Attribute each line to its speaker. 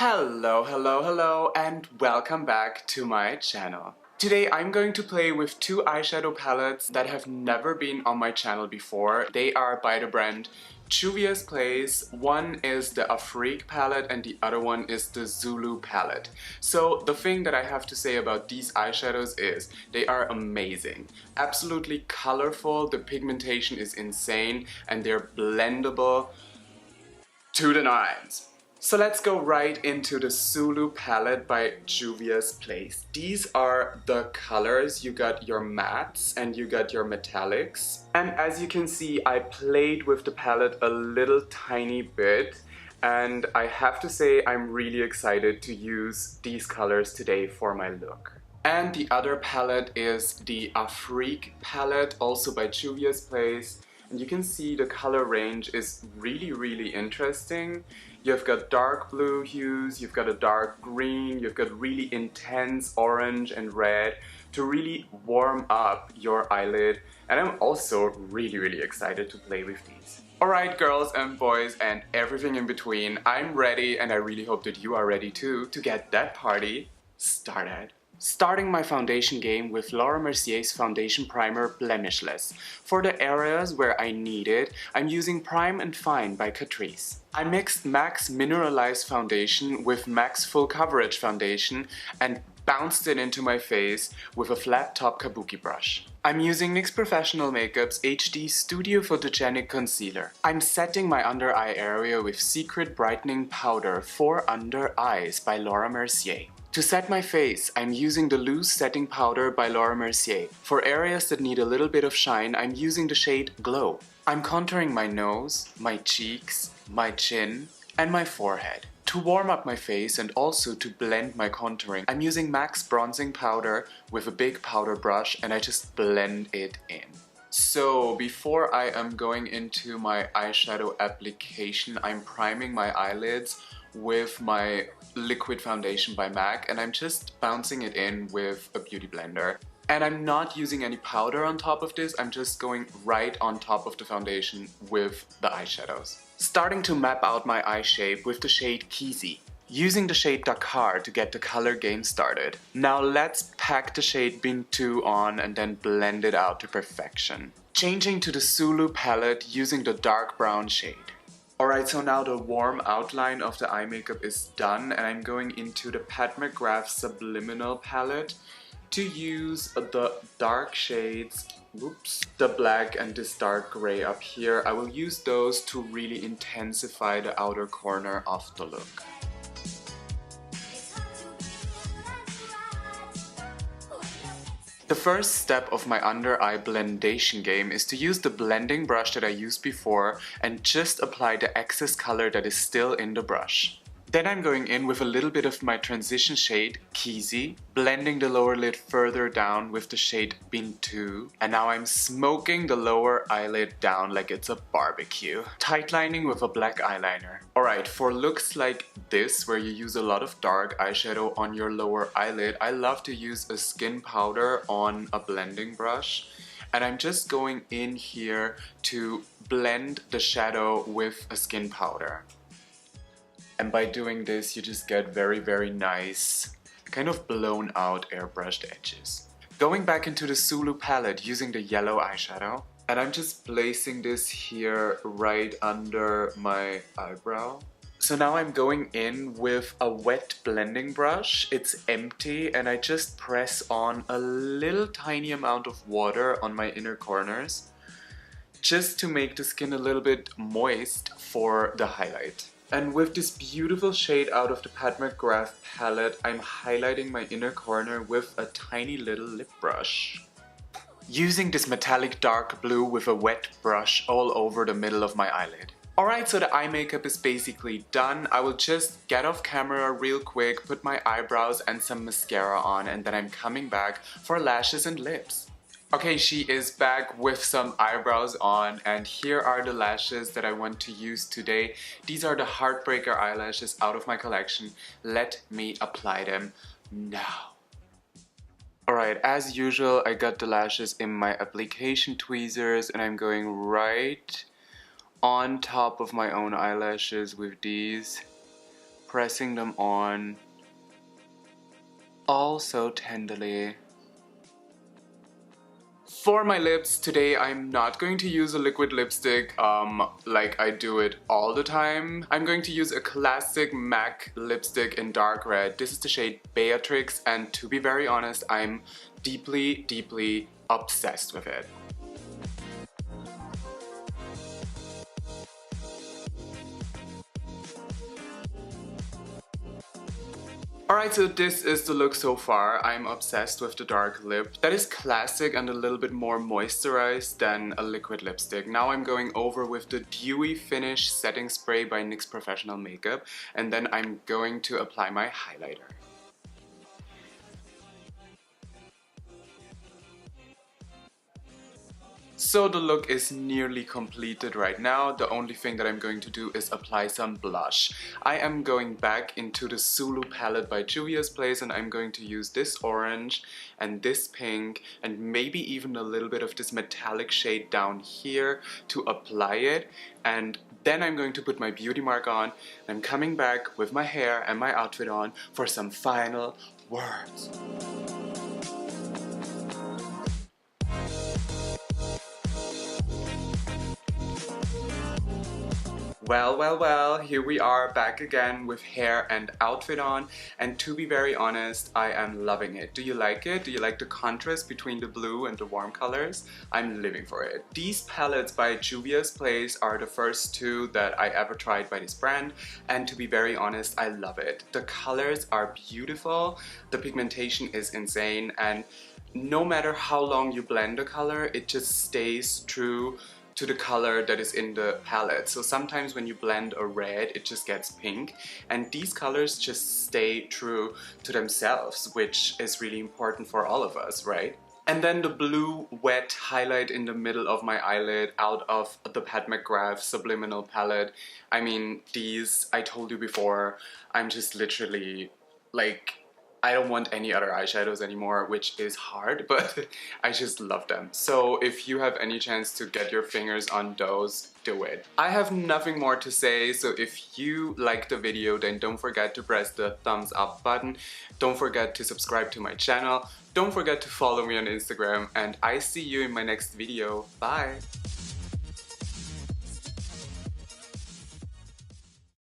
Speaker 1: Hello, and welcome back to my channel. Today I'm going to play with two eyeshadow palettes that have never been on my channel before. They are by the brand Juvias Place. One is the Afrique palette and the other one is the Zulu palette. So the thing that I have to say about these eyeshadows is they are amazing. Absolutely colorful, the pigmentation is insane, and they're blendable to the nines. So let's go right into the Zulu palette by Juvia's Place. These are the colors. You got your mattes and you got your metallics. And as you can see, I played with the palette a little tiny bit. And I have to say I'm really excited to use these colors today for my look. And the other palette is the Afrique palette, also by Juvia's Place. And you can see the color range is really interesting. You've got dark blue hues, you've got a dark green, you've got really intense orange and red to really warm up your eyelid. And I'm also really excited to play with these. Alright girls and boys and everything in between, I'm ready and I really hope that you are ready too to get that party started. Starting my foundation game with Laura Mercier's Foundation Primer Blemishless. For the areas where I need it, I'm using Prime and Fine by Catrice. I mixed MAC's Mineralized Foundation with MAC's Full Coverage Foundation and bounced it into my face with a flat top kabuki brush. I'm using NYX Professional Makeup's HD Studio Photogenic Concealer. I'm setting my under eye area with Secret Brightening Powder for Under Eyes by Laura Mercier. To set my face, I'm using the Loose Setting Powder by Laura Mercier. For areas that need a little bit of shine, I'm using the shade Glow. I'm contouring my nose, my cheeks, my chin, and my forehead. To warm up my face and also to blend my contouring, I'm using MAC's Bronzing Powder with a big powder brush and I just blend it in. So before I am going into my eyeshadow application, I'm priming my eyelids with my liquid foundation by MAC and I'm just bouncing it in with a beauty blender. And I'm not using any powder on top of this, I'm just going right on top of the foundation with the eyeshadows. Starting to map out my eye shape with the shade Keezy. Using the shade Dakar to get the color game started. Now let's pack the shade Bintu on and then blend it out to perfection. Changing to the Zulu palette using the dark brown shade. Alright, so now the warm outline of the eye makeup is done and I'm going into the Pat McGrath Subliminal palette to use the dark shades, the black and this dark gray up here. I will use those to really intensify the outer corner of the look. The first step of my under eye blendation game is to use the blending brush that I used before and just apply the excess color that is still in the brush. Then I'm going in with a little bit of my transition shade, Keezy, blending the lower lid further down with the shade Bintu. And now I'm smoking the lower eyelid down like it's a barbecue. Tightlining with a black eyeliner. Alright, for looks like this, where you use a lot of dark eyeshadow on your lower eyelid, I love to use a skin powder on a blending brush. And I'm just going in here to blend the shadow with a skin powder. And by doing this, you just get very nice, kind of blown out airbrushed edges. Going back into the Zulu palette using the yellow eyeshadow. And I'm just placing this here right under my eyebrow. So now I'm going in with a wet blending brush. It's empty and I just press on a little tiny amount of water on my inner corners. Just to make the skin a little bit moist for the highlight. And with this beautiful shade out of the Pat McGrath palette, I'm highlighting my inner corner with a tiny little lip brush. Using this metallic dark blue with a wet brush all over the middle of my eyelid. Alright, so the eye makeup is basically done. I will just get off camera real quick, put my eyebrows and some mascara on, and then I'm coming back for lashes and lips. Okay, she is back with some eyebrows on and here are the lashes that I want to use today. These are the Heartbreaker eyelashes out of my collection. Let me apply them now. Alright, as usual, I got the lashes in my application tweezers and I'm going right on top of my own eyelashes with these. pressing them on all so tenderly. For my lips, today I'm not going to use a liquid lipstick like I do it all the time. I'm going to use a classic MAC lipstick in dark red. This is the shade Beatrix, and to be very honest, I'm deeply, deeply obsessed with it. Alright, so this is the look so far. I'm obsessed with the dark lip. That is classic and a little bit more moisturized than a liquid lipstick. Now I'm going over with the Dewy Finish Setting Spray by NYX Professional Makeup, and then I'm going to apply my highlighter. So the look is nearly completed right now. The only thing that I'm going to do is apply some blush. I am going back into the Zulu palette by Juvias and I'm going to use this orange and this pink and maybe even a little bit of this metallic shade down here to apply it. And then I'm going to put my beauty mark on. I'm coming back with my hair and my outfit on for some final words. Well, here we are back again with hair and outfit on, and to be very honest, I am loving it. Do you like it? Do you like the contrast between the blue and the warm colors? I'm living for it. These palettes by Juvias are the first two that I ever tried by this brand, and to be very honest, I love it. The colors are beautiful, the pigmentation is insane, and no matter how long you blend the color, it just stays true to the color that is in the palette. So sometimes when you blend a red, it just gets pink, and these colors just stay true to themselves, which is really important for all of us, right? And then the blue wet highlight in the middle of my eyelid out of the Pat McGrath Subliminal palette. I mean, these, I told you before, I'm just literally like, I don't want any other eyeshadows anymore, which is hard, but I just love them. So if you have any chance to get your fingers on those, do it. I have nothing more to say, so if you liked the video, then don't forget to press the thumbs up button. Don't forget to subscribe to my channel. Don't forget to follow me on Instagram, and I see you in my next video. Bye!